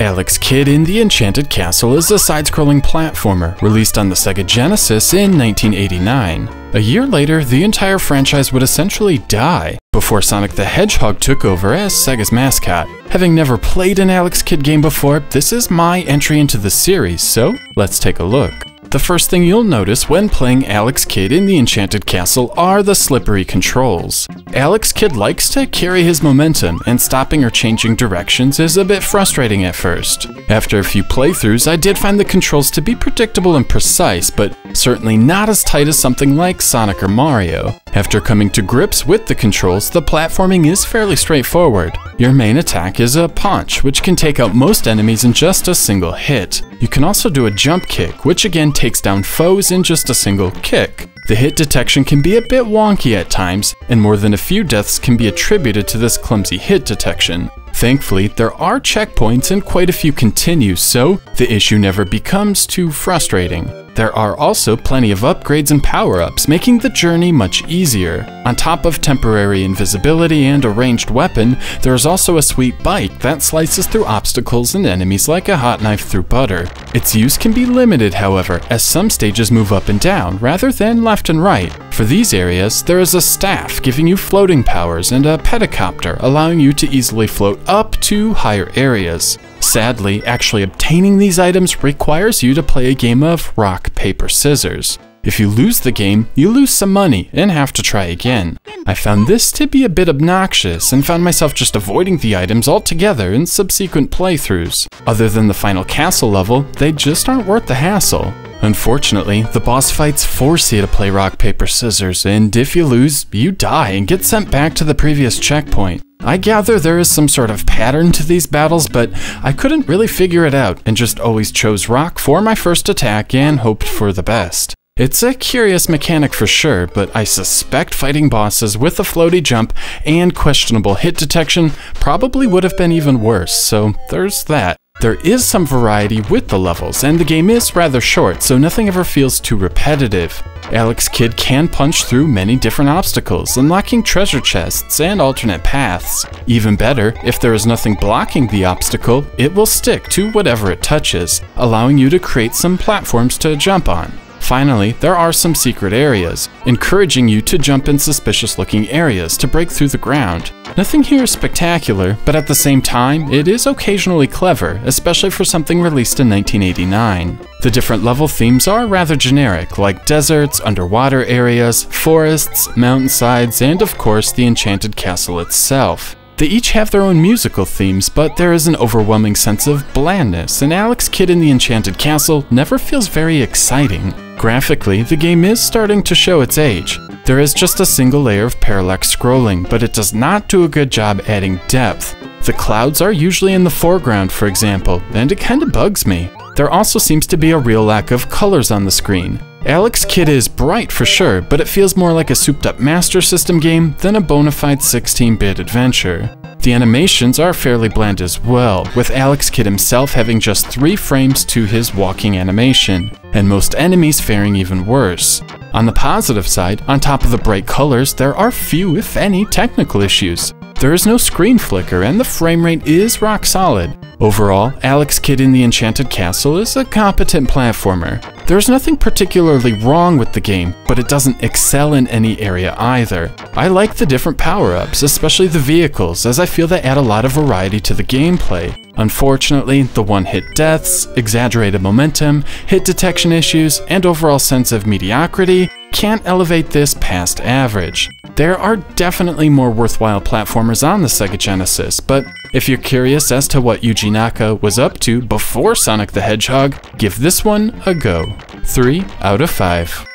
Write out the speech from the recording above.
Alex Kidd in the Enchanted Castle is a side-scrolling platformer released on the Sega Genesis in 1989. A year later, the entire franchise would essentially die before Sonic the Hedgehog took over as Sega's mascot. Having never played an Alex Kidd game before, this is my entry into the series, so let's take a look. The first thing you'll notice when playing Alex Kidd in the Enchanted Castle are the slippery controls. Alex Kidd likes to carry his momentum, and stopping or changing directions is a bit frustrating at first. After a few playthroughs, I did find the controls to be predictable and precise, but certainly not as tight as something like Sonic or Mario. After coming to grips with the controls, the platforming is fairly straightforward. Your main attack is a punch, which can take out most enemies in just a single hit. You can also do a jump kick, which again takes down foes in just a single kick. The hit detection can be a bit wonky at times, and more than a few deaths can be attributed to this clumsy hit detection. Thankfully, there are checkpoints and quite a few continues, so the issue never becomes too frustrating. There are also plenty of upgrades and power-ups, making the journey much easier. On top of temporary invisibility and a ranged weapon, there is also a sweet bite that slices through obstacles and enemies like a hot knife through butter. Its use can be limited, however, as some stages move up and down rather than left and right. For these areas, there is a staff giving you floating powers and a pedicopter allowing you to easily float up to higher areas. Sadly, actually obtaining these items requires you to play a game of rock, paper, scissors. If you lose the game, you lose some money and have to try again. I found this to be a bit obnoxious and found myself just avoiding the items altogether in subsequent playthroughs. Other than the final castle level, they just aren't worth the hassle. Unfortunately, the boss fights force you to play rock, paper, scissors, and if you lose, you die and get sent back to the previous checkpoint. I gather there is some sort of pattern to these battles, but I couldn't really figure it out and just always chose rock for my first attack and hoped for the best. It's a curious mechanic for sure, but I suspect fighting bosses with a floaty jump and questionable hit detection probably would have been even worse, so there's that. There is some variety with the levels, and the game is rather short, so nothing ever feels too repetitive. Alex Kidd can punch through many different obstacles, unlocking treasure chests and alternate paths. Even better, if there is nothing blocking the obstacle, it will stick to whatever it touches, allowing you to create some platforms to jump on. Finally, there are some secret areas, encouraging you to jump in suspicious-looking areas to break through the ground. Nothing here is spectacular, but at the same time, it is occasionally clever, especially for something released in 1989. The different level themes are rather generic, like deserts, underwater areas, forests, mountainsides, and of course the Enchanted Castle itself. They each have their own musical themes, but there is an overwhelming sense of blandness, and Alex Kidd in the Enchanted Castle never feels very exciting. Graphically, the game is starting to show its age. There is just a single layer of parallax scrolling, but it does not do a good job adding depth. The clouds are usually in the foreground, for example, and it kinda bugs me. There also seems to be a real lack of colors on the screen. Alex Kidd is bright for sure, but it feels more like a souped-up Master System game than a bona fide 16-bit adventure. The animations are fairly bland as well, with Alex Kidd himself having just 3 frames to his walking animation, and most enemies faring even worse. On the positive side, on top of the bright colors, there are few, if any, technical issues. There is no screen flicker, and the frame rate is rock solid. Overall, Alex Kidd in the Enchanted Castle is a competent platformer. There's nothing particularly wrong with the game, but it doesn't excel in any area either. I like the different power-ups, especially the vehicles, as I feel they add a lot of variety to the gameplay. Unfortunately, the one-hit deaths, exaggerated momentum, hit detection issues, and overall sense of mediocrity can't elevate this past average. There are definitely more worthwhile platformers on the Sega Genesis, but if you're curious as to what Yuji Naka was up to before Sonic the Hedgehog, give this one a go. 3 out of 5.